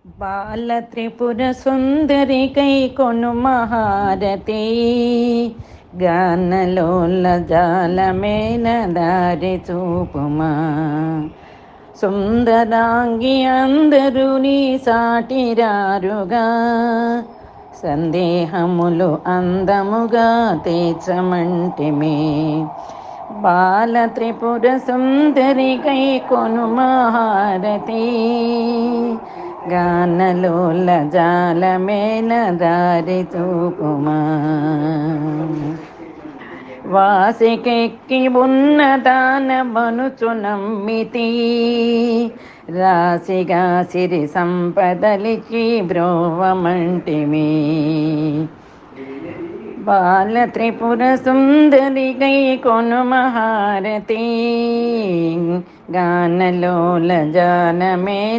బాల త్రిపుర సుందరి కై కొను మహారతి గానలోల జాలమేన దారి చూపుమా. సుందరాంగి అందరూ నీ సాటిరారుగా, సందేహములు అందముగా తీర్చమంటిమే. బాల త్రిపుర సుందరి కై కొను మహారతి గానలోల జాలమేన దారి చూపుమా. వాసికెక్కి ఉన్నదాన మనుచు నమ్మితి, రాశిగా సిరి సంపదలికి బ్రోవమంటిమి. బాల త్రిపుర సుందరి గై కొను మహారతి గానలోల జానమే